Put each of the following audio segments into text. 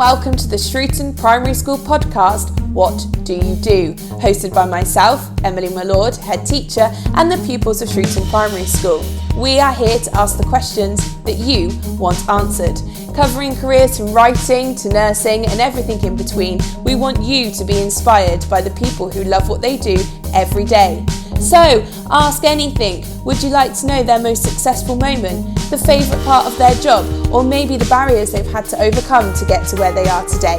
welcome to the Shrewton Primary School podcast, What Do You Do? Hosted by myself, Emily Mullord, head teacher, and the pupils of Shrewton Primary School. We are here to ask the questions that you want answered. Covering careers from writing to nursing and everything in between, we want you to be inspired by the people who love what they do every day. So, ask anything. Would you like to know their most successful moment, the favourite part of their job, or maybe the barriers they've had to overcome to get to where they are today?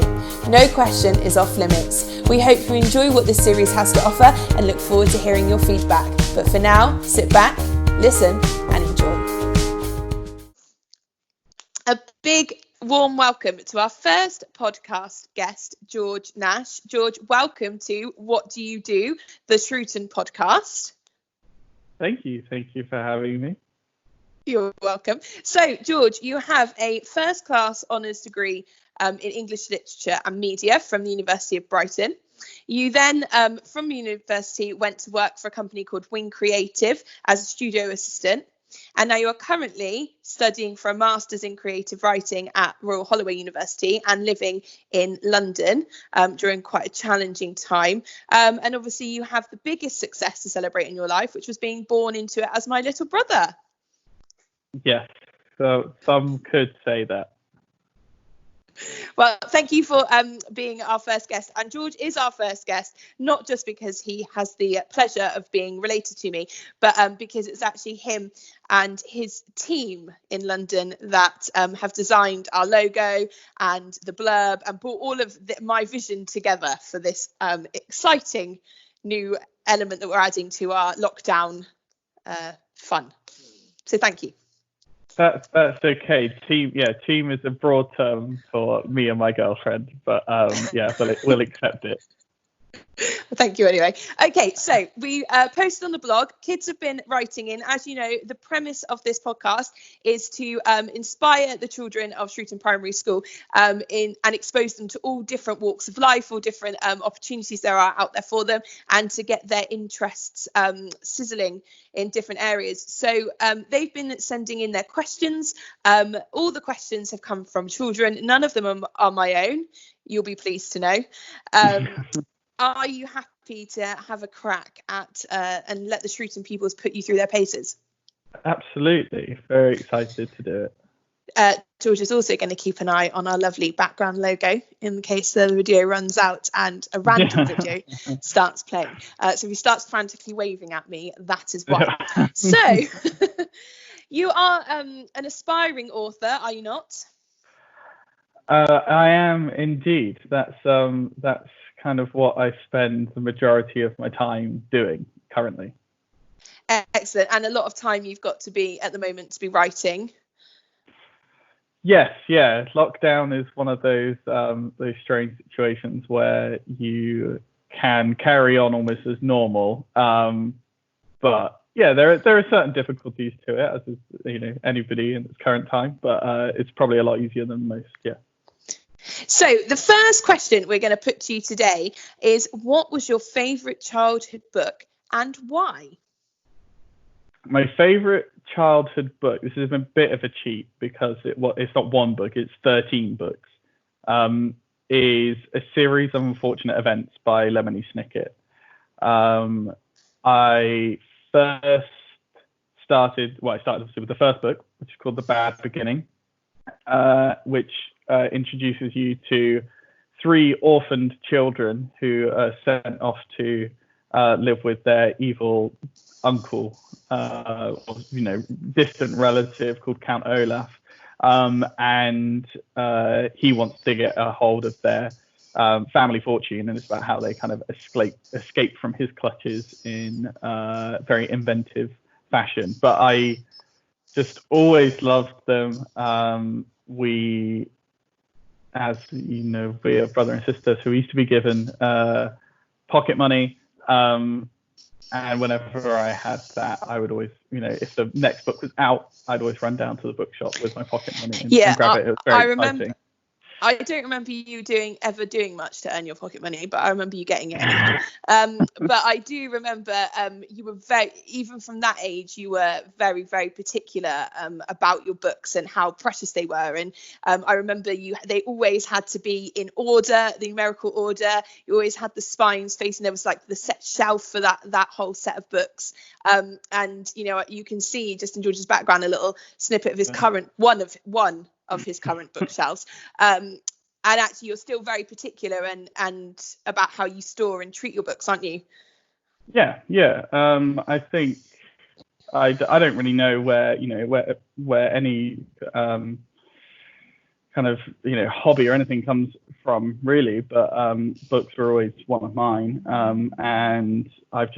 No question is off limits. We hope you enjoy what this series has to offer and look forward to hearing your feedback. But for now, sit back, listen and enjoy. A big warm welcome to our first podcast guest, George Nash. George, welcome to What Do You Do? The Shrewton podcast. Thank you for having me. You're welcome. So, George, you have a first class honours degree in English literature and media from the University of Brighton. You then, from university, went to work for a company called Wing Creative as a studio assistant. And now you're currently studying for a master's in creative writing at Royal Holloway University and living in London during quite a challenging time. And obviously you have the biggest success to celebrate in your life, which was being born into it as my little brother. Yes, so some could say that. Well, thank you for being our first guest. And George is our first guest, not just because he has the pleasure of being related to me, but because it's actually him and his team in London that have designed our logo and the blurb and brought all of my vision together for this exciting new element that we're adding to our lockdown fun. So thank you. That's okay. Team is a broad term for me and my girlfriend, but we'll accept it. Thank you anyway. Okay, so we posted on the blog. Kids have been writing in. As you know, the premise of this podcast is to inspire the children of Shrewton Primary School and expose them to all different walks of life, all different opportunities there are out there for them, and to get their interests sizzling in different areas. So they've been sending in their questions. All the questions have come from children. None of them are my own. You'll be pleased to know. Are you happy to have a crack at and let the Shrewton pupils put you through their paces? Absolutely. Very excited to do it. George is also going to keep an eye on our lovely background logo in case the video runs out and a random video starts playing. So if he starts frantically waving at me, that is why. So you are an aspiring author, are you not? I am indeed. That's kind of what I spend the majority of my time doing currently. Excellent. And a lot of time you've got to be at the moment to be writing. Yes, yeah. Lockdown is one of those strange situations where you can carry on almost as normal, but yeah, there are certain difficulties to it, as is anybody in its current time. But it's probably a lot easier than most. Yeah. So the first question we're going to put to you today is, what was your favourite childhood book and why? My favourite childhood book, this is a bit of a cheat because it's not one book, it's 13 books, is a series of unfortunate events by Lemony Snicket. I started obviously with the first book, which is called The Bad Beginning, which introduces you to 3 orphaned children who are sent off to live with their evil uncle, distant relative called Count Olaf, and he wants to get a hold of their family fortune, and it's about how they kind of escape from his clutches in very inventive fashion. But I just always loved them. We, as you know, we are brother and sister, so we used to be given pocket money, and whenever I had that, I would always, if the next book was out, I'd always run down to the bookshop with my pocket money and grab it. It was very exciting. I don't remember you ever doing much to earn your pocket money, but I remember you getting it anyhow. But I do remember you were even from that age, you were very, very particular about your books and how precious they were. And I remember they always had to be in order, the numerical order. You always had the spines facing. There was like the set shelf for that whole set of books. And you can see just in George's background a little snippet of his current one of his current bookshelves. And actually you're still very particular and about how you store and treat your books, aren't you? Yeah. I think I don't really know where any kind of hobby or anything comes from really, but books were always one of mine, and I've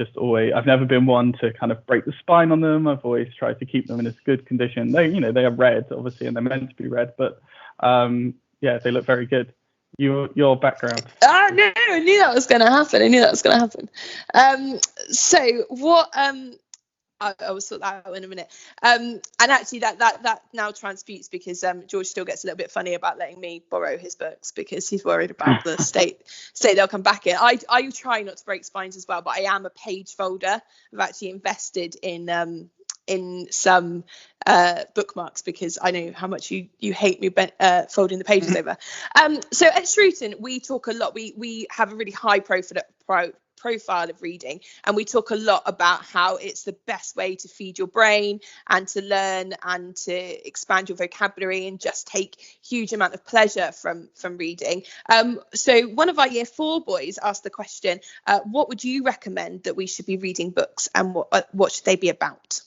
never been one to kind of break the spine on them. I've always tried to keep them in as good condition. They are read obviously, and they're meant to be read, but they look very good. Your background. Oh no, I knew that was going to happen. So what I will sort that out in a minute. And actually that now transmutes because George still gets a little bit funny about letting me borrow his books because he's worried about the state they'll come back in. I try not to break spines as well, but I am a page folder. I've actually invested in some bookmarks because I know how much you hate me folding the pages over. So at Shrewton, we talk a lot. We have a really high profile of reading, and we talk a lot about how it's the best way to feed your brain and to learn and to expand your vocabulary and just take huge amount of pleasure from reading. So one of our year 4 boys asked the question, what would you recommend that we should be reading books, and what should they be about?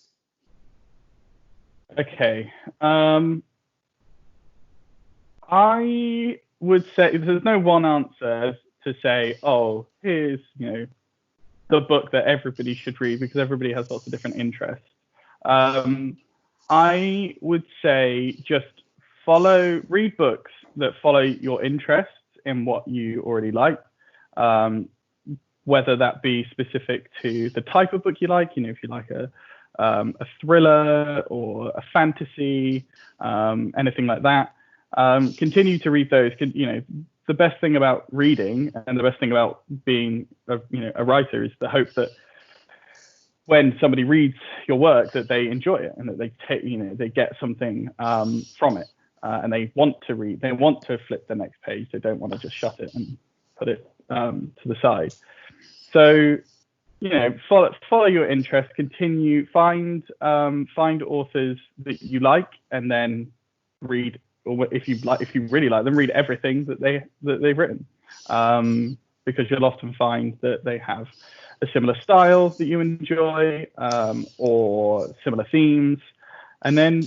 Okay. I would say there's no one answer to say, oh, here's, the book that everybody should read, because everybody has lots of different interests. I would say just read books that follow your interests in what you already like, whether that be specific to the type of book you like, if you like a thriller or a fantasy, anything like that. Continue to read those. The best thing about reading and the best thing about being a writer is the hope that when somebody reads your work that they enjoy it and that they get something from it, and they want to read. They want to flip the next page. They don't want to just shut it and put it to the side. So follow your interest, continue, find authors that you like, and then read, or if you really like them, read everything that they've written, because you'll often find that they have a similar style that you enjoy, or similar themes. And then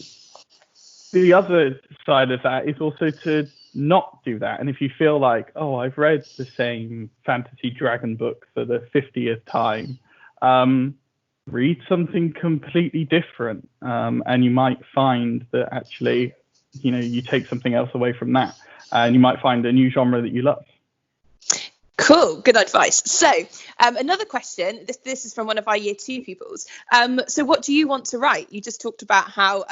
the other side of that is also to not do that. And if you feel like, oh, I've read the same fantasy dragon book for the 50th time, read something completely different, and you might find that actually you take something else away from that, and you might find a new genre that you love. Cool, good advice. So another question, this is from one of our year 2 pupils. So what do you want to write? You just talked about how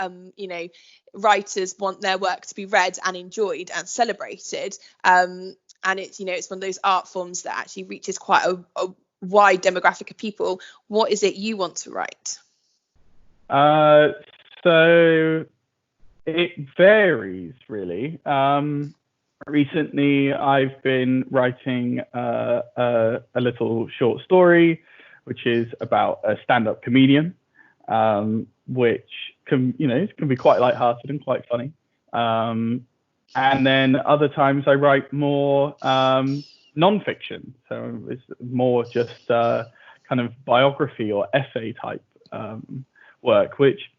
writers want their work to be read and enjoyed and celebrated, and it's it's one of those art forms that actually reaches quite a wide demographic of people. What is it you want to write? So it varies really. Recently I've been writing a little short story which is about a stand-up comedian, which can be quite lighthearted and quite funny. And then other times I write more non-fiction, so it's more just kind of biography or essay type work, which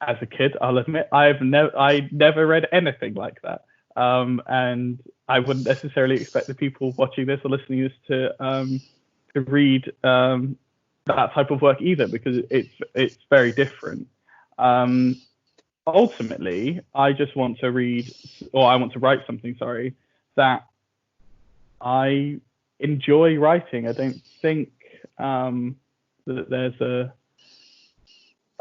as a kid, I'll admit, I never read anything like that. And I wouldn't necessarily expect the people watching this or listening to this to read that type of work either, because it's very different. Ultimately, I just want to write something, that I enjoy writing. I don't think that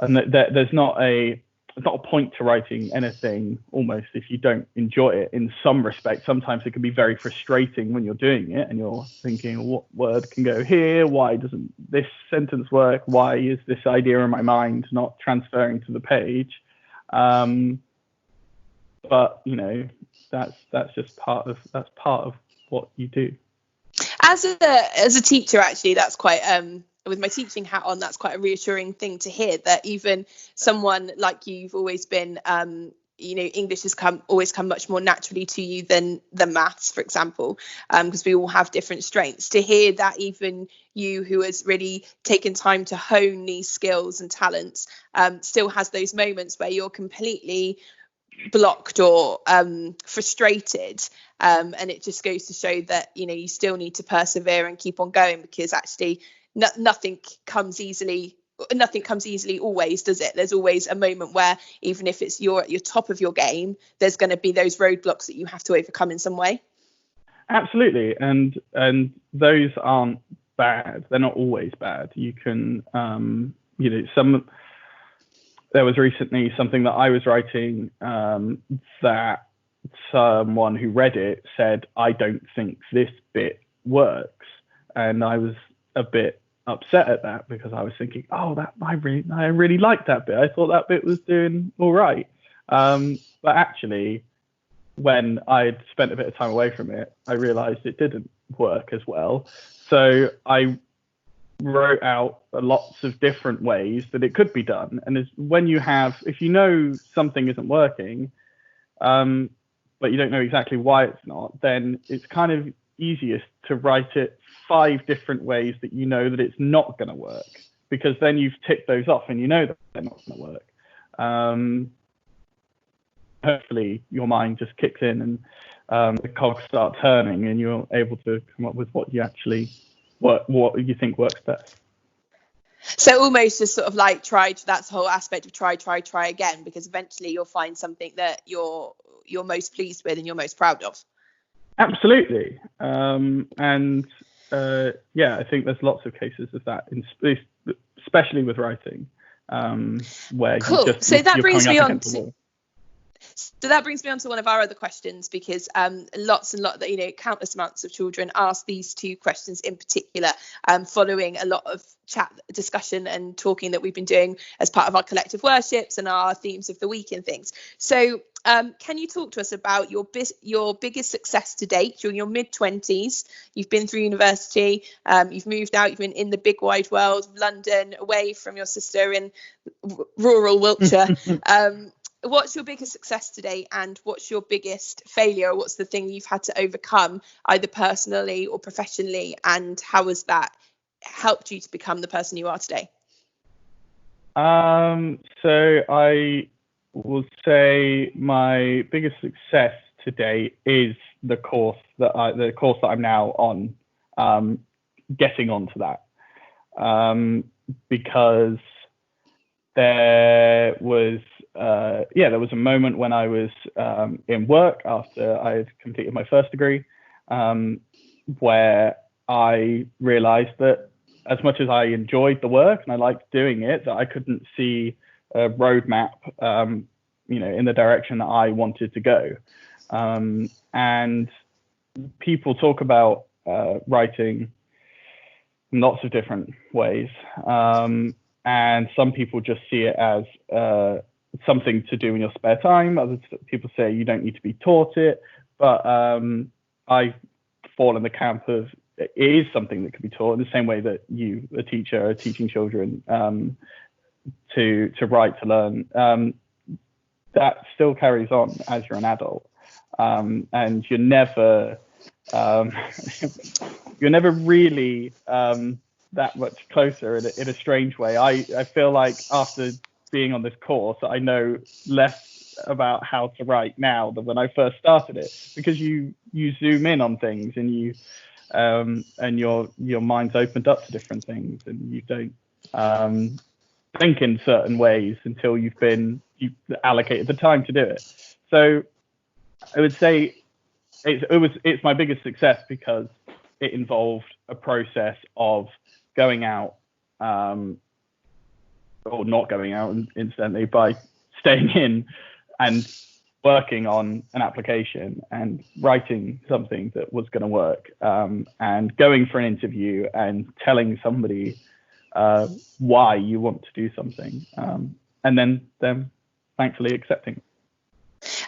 there's not a not a point to writing anything almost if you don't enjoy it in some respect. Sometimes it can be very frustrating when you're doing it and you're thinking, what word can go here? Why doesn't this sentence work? Why is this idea in my mind not transferring to the page? But that's just part of what you do. As a teacher, actually, that's quite with my teaching hat on, that's quite a reassuring thing to hear, that even someone like you've always been, English has always come much more naturally to you than the maths, for example, because we all have different strengths. To hear that even you, who has really taken time to hone these skills and talents, still has those moments where you're completely blocked or frustrated, and it just goes to show that you still need to persevere and keep on going, because actually nothing comes easily always, does it? There's always a moment where, even if it's your top of your game, there's going to be those roadblocks that you have to overcome in some way. Absolutely. And those aren't bad. They're not always bad. You can there was recently something that I was writing that someone who read it said, I don't think this bit works. And I was a bit upset at that, because I was thinking, I really liked that bit. I thought that bit was doing all right. But actually, when I'd spent a bit of time away from it, I realized it didn't work as well. So I wrote out lots of different ways that it could be done. And if you know something isn't working, but you don't know exactly why it's not, then it's kind of easiest to write it 5 different ways that you know that it's not going to work, because then you've ticked those off and you know that they're not going to work. Hopefully your mind just kicks in and the cogs start turning and you're able to come up with what you think works best. So almost just sort of like that's the whole aspect of try again, because eventually you'll find something that you're most pleased with and you're most proud of. Absolutely. I think there's lots of cases of that, especially with writing, where cool. So that brings me on to one of our other questions, because countless amounts of children ask these 2 questions in particular, following a lot of chat, discussion and talking that we've been doing as part of our collective worships and our themes of the week and things. So can you talk to us about your biggest success to date? You're in your mid-20s, you've been through university, you've moved out, you've been in the big wide world of London, away from your sister in rural Wiltshire. What's your biggest success today, and what's your biggest failure? What's the thing you've had to overcome, either personally or professionally, and how has that helped you to become the person you are today? So I will say my biggest success today is the course that I'm now on, getting onto that, because there was a moment when I was in work after I had completed my first degree, where I realized that as much as I enjoyed the work and I liked doing it, that I couldn't see a roadmap, in the direction that I wanted to go. And people talk about writing in lots of different ways. And some people just see it as something to do in your spare time. Other people say you don't need to be taught it. But I fall in the camp of it is something that can be taught, in the same way that you, a teacher, are teaching children to write, to learn. That still carries on as you're an adult, and you're never really that much closer in a strange way. I feel like after being on this course, I know less about how to write now than when I first started it, because you zoom in on things and you and your mind's opened up to different things, and you don't think in certain ways until you've allocated the time to do it. So I would say it's my biggest success because it involved a process of going out, or not going out, incidentally, by staying in and working on an application and writing something that was going to work, and going for an interview and telling somebody why you want to do something, and then them thankfully accepting.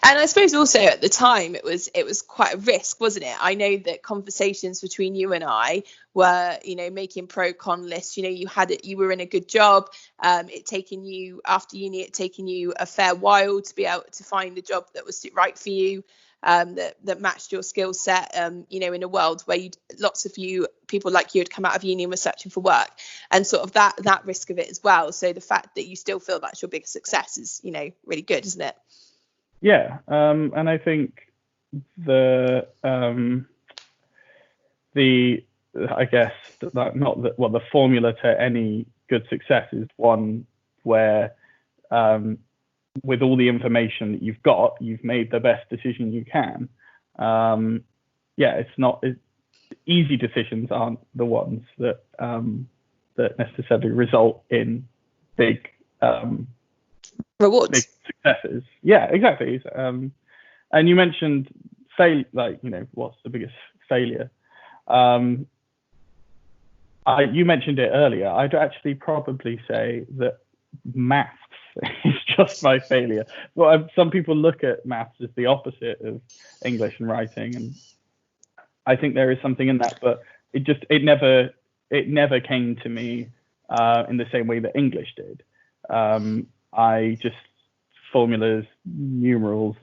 And I suppose also at the time it was quite a risk, wasn't it? I know that conversations between you and I were, making pro con lists. You were in a good job. It taken you after uni, it taken you a fair while to be able to find the job that was right for you, that matched your skill set. In a world where lots of people like you had come out of uni and were searching for work, and sort of that risk of it as well. So the fact that you still feel that's your biggest success is, really good, isn't it? Yeah, and I think the formula to any good success is one where, with all the information that you've got, you've made the best decision you can. Easy decisions aren't the ones that necessarily result in big rewards, big successes. Yeah, exactly. And you mentioned what's the biggest failure? You mentioned it earlier. I'd actually probably say that maths is just my failure. Well, some people look at maths as the opposite of English and writing, and I think there is something in that, but it never came to me in the same way that English did. I just formulas, numerals,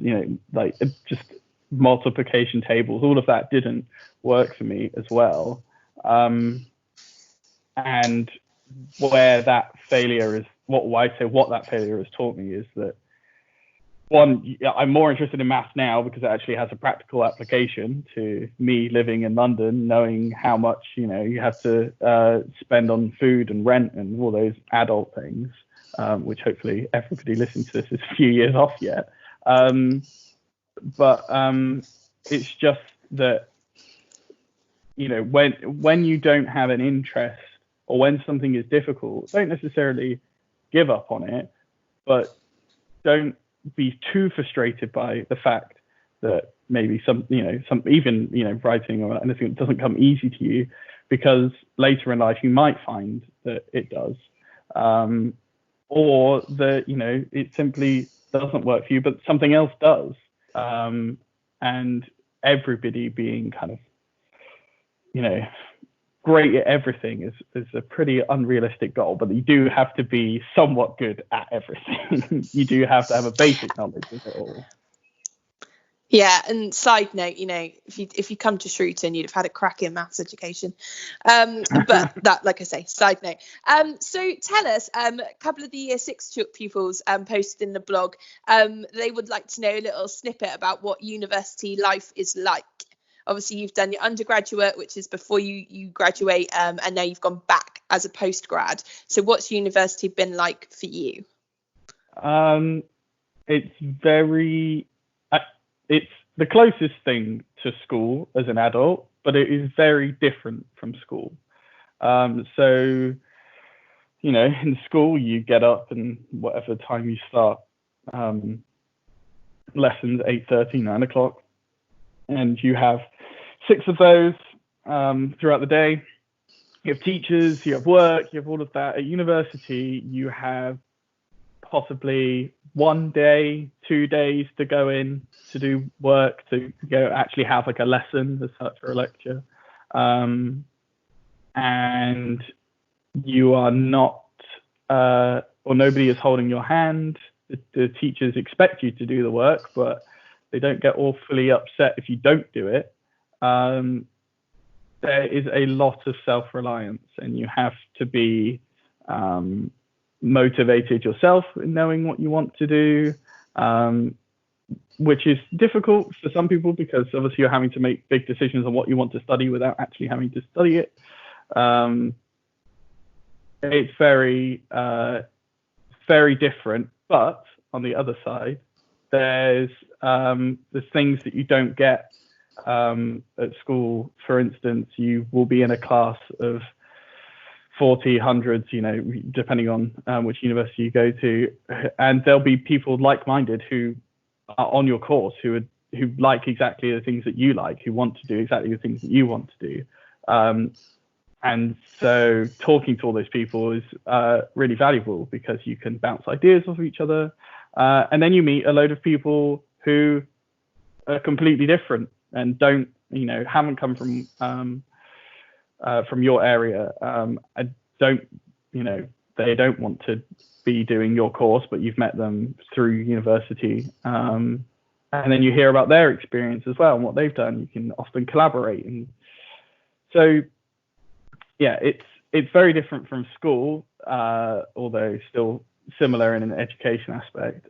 just multiplication tables, all of that didn't work for me as well. And where that failure is, what that failure has taught me is that, one, I'm more interested in maths now because it actually has a practical application to me living in London, knowing how much, you have to spend on food and rent and all those adult things. Which hopefully everybody listening to this is a few years off yet. But it's just that, when you don't have an interest or when something is difficult, don't necessarily give up on it, but don't be too frustrated by the fact that maybe even writing or anything doesn't come easy to you, because later in life you might find that it does. Or that, it simply doesn't work for you, but something else does. And everybody being kind of, great at everything is a pretty unrealistic goal, but you do have to be somewhat good at everything. You do have to have a basic knowledge of it all. Yeah, and side note, if you come to Shrewton, you'd have had a cracking maths education. But that, like I say, side note. So tell us, a couple of the Year 6 pupils posted in the blog. They would like to know a little snippet about what university life is like. Obviously, you've done your undergraduate, which is before you graduate, and now you've gone back as a postgrad. So what's university been like for you? It's the closest thing to school as an adult, but it is very different from school. So, in school, you get up and whatever time you start lessons, 8:30, 9 o'clock, and you have 6 of those throughout the day. You have teachers, you have work, you have all of that. At university, you have possibly 1 day, 2 days to go in to do work, to go actually have like a lesson as such or a lecture. And you are not, or nobody is holding your hand. The teachers expect you to do the work, but they don't get awfully upset if you don't do it. There is a lot of self-reliance, and you have to be motivated yourself in knowing what you want to do, which is difficult for some people because obviously you're having to make big decisions on what you want to study without actually having to study it. It's very, very different. But on the other side, there's things that you don't get at school. For instance, you will be in a class of 40, hundreds, depending on which university you go to, and there'll be people like-minded who are on your course who like exactly the things that you like, who want to do exactly the things that you want to do. And so talking to all those people is really valuable, because you can bounce ideas off of each other. And then you meet a load of people who are completely different and haven't come from your area. They don't want to be doing your course, but you've met them through university. And then you hear about their experience as well and what they've done. You can often collaborate. And so, yeah, it's very different from school, although still similar in an education aspect.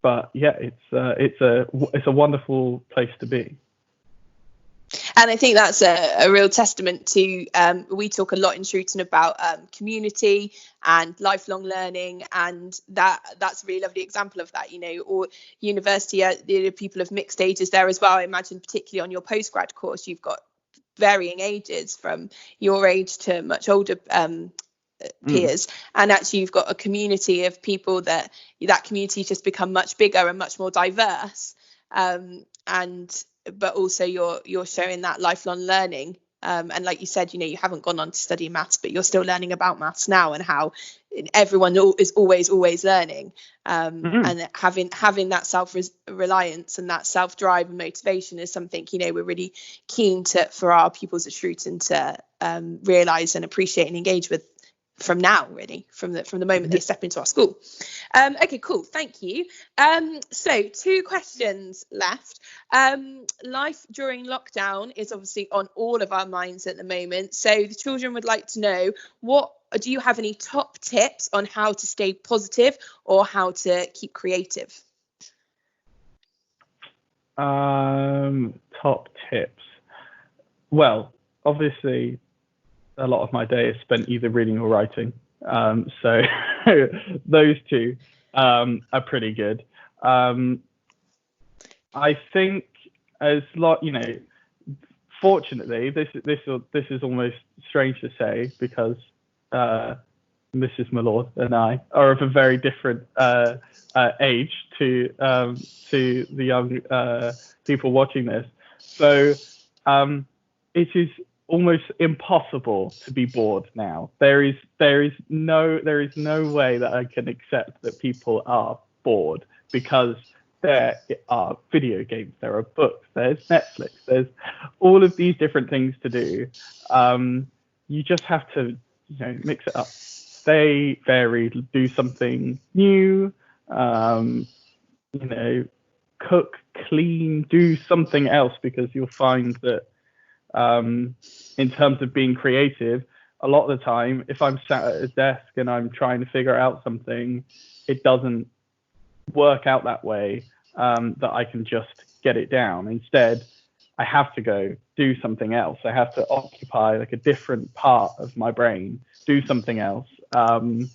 But yeah, it's a wonderful place to be. And I think that's a real testament to, we talk a lot in Shrewton about community and lifelong learning, and that's a really lovely example of that, or university, people of mixed ages there as well. I imagine particularly on your postgrad course, you've got varying ages from your age to much older peers, and actually you've got a community of people that community just become much bigger and much more diverse, but also you're showing that lifelong learning, and like you said, you haven't gone on to study maths, but you're still learning about maths now, and how everyone is always learning, and having that self-reliance and that self-drive and motivation is something we're really keen for our pupils at Shrewton to realise and appreciate and engage with from now, really, from the moment they step into our school. Okay, cool, thank you. So 2 questions left. Life during lockdown is obviously on all of our minds at the moment, so the children would like to know, do you have any top tips on how to stay positive or how to keep creative? Top tips. Well, obviously a lot of my day is spent either reading or writing, so those 2 are pretty good. I think fortunately, this is almost strange to say, because Mrs. Mullord and I are of a very different age to the young people watching this. So it is almost impossible to be bored now. There is no way that I can accept that people are bored, because there are video games, there are books, there's Netflix, there's all of these different things to do. You just have to mix it up, stay varied, do something new, cook, clean, do something else, because you'll find that in terms of being creative, a lot of the time, if I'm sat at a desk and I'm trying to figure out something, it doesn't work out that way, that I can just get it down. Instead, I have to go do something else. I have to occupy like a different part of my brain, do something else, and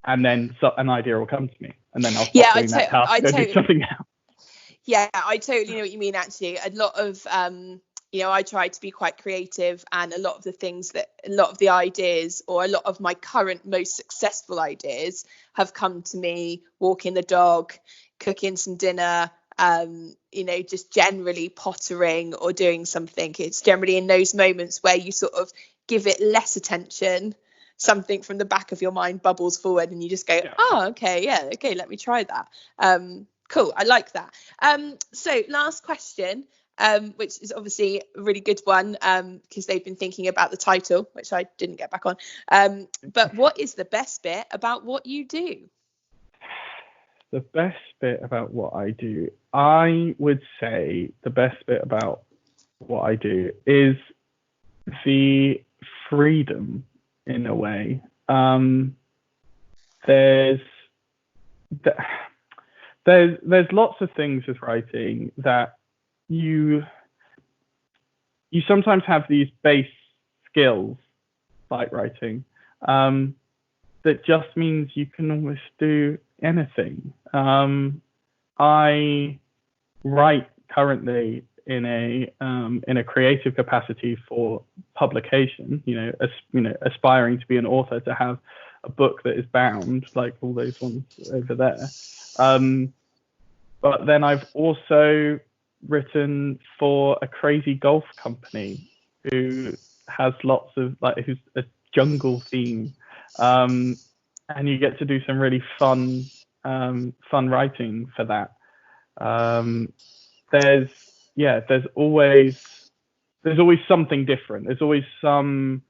then an idea will come to me, and then I'll stop doing that task and do something else. Yeah, I totally know what you mean. Actually, a lot of I try to be quite creative, and a lot of the ideas, or a lot of my current most successful ideas, have come to me walking the dog, cooking some dinner, just generally pottering or doing something. It's generally in those moments where you sort of give it less attention, something from the back of your mind bubbles forward, and you just go, okay, let me try that. Cool, I like that. So last question, which is obviously a really good one, because they've been thinking about the title, which I didn't get back on. But what is the best bit about what you do? The best bit about what I do, I would say the best bit about what I do is the freedom, in a way. There's lots of things with writing that you sometimes have these base skills, like writing, that just means you can almost do anything. I write currently in a creative capacity for publication, aspiring to be an author, to have a book that is bound like all those ones over there. But then I've also written for a crazy golf company who has lots of who's a jungle theme, and you get to do some really fun writing for that. There's always something different. There's always some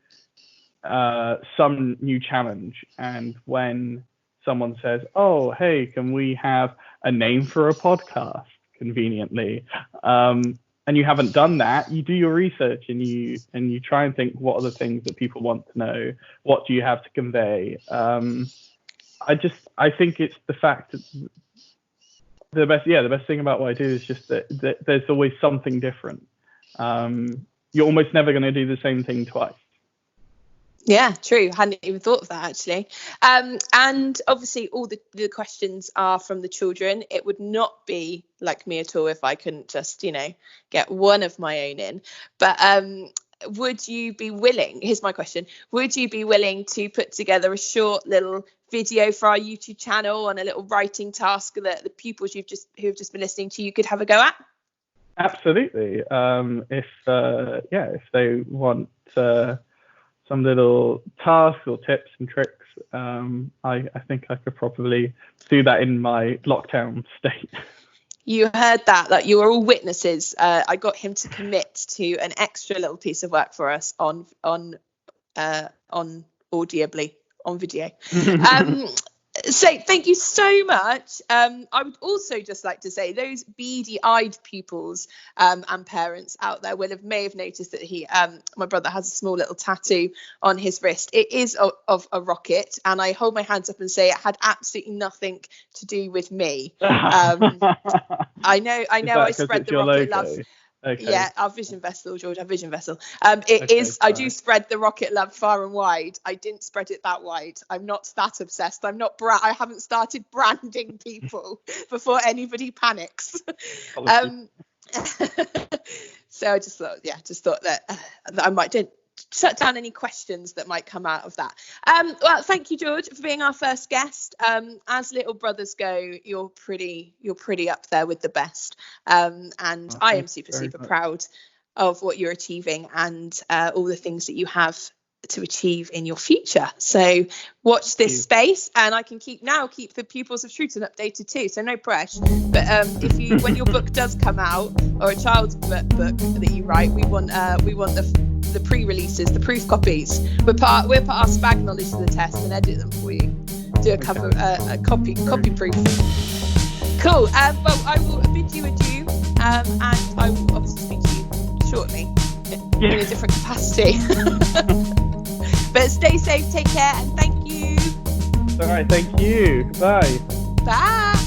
new challenge. And when someone says, "Oh, hey, can we have a name for a podcast?" conveniently, and you haven't done that, you do your research and you try and think, what are the things that people want to know? What do you have to convey? I think it's the fact that the best thing about what I do is just that there's always something different. You're almost never going to do the same thing twice. Yeah, true. Hadn't even thought of that, actually. And obviously all the questions are from the children. It would not be like me at all if I couldn't just, get one of my own in. But would you be willing, here's my question, would you be willing to put together a short little video for our YouTube channel on a little writing task that the pupils who've just been listening to you could have a go at? Absolutely. If they want some little tasks or tips and tricks, I think I could probably do that in my lockdown state. You heard that you were all witnesses. I got him to commit to an extra little piece of work for us on audibly, on video. So thank you so much. I would also just like to say those beady-eyed pupils and parents out there may have noticed that my brother has a small little tattoo on his wrist. It is of a rocket, and I hold my hands up and say it had absolutely nothing to do with me. I know I spread the rocket love. Okay. Yeah, our vision vessel, George, our vision vessel. I do spread the rocket love far and wide. I didn't spread it that wide. I'm not that obsessed. I haven't started branding people before anybody panics. So I just thought that I might shut down any questions that might come out of that. Well, thank you, George, for being our first guest. As little brothers go, you're pretty up there with the best. And I am super proud of what you're achieving and all the things that you have to achieve in your future. So watch this space, and I can keep the pupils of Shrewton updated too, so no pressure. But when your book does come out, or a child's book that you write, we want the pre-releases, the proof copies. We'll put our spag knowledge to the test and edit them for you. Do a copy proof. Cool. Well, I will bid you adieu, and I will obviously speak to you shortly in a different capacity. But stay safe, take care, and thank you. All right, thank you. Goodbye. Bye.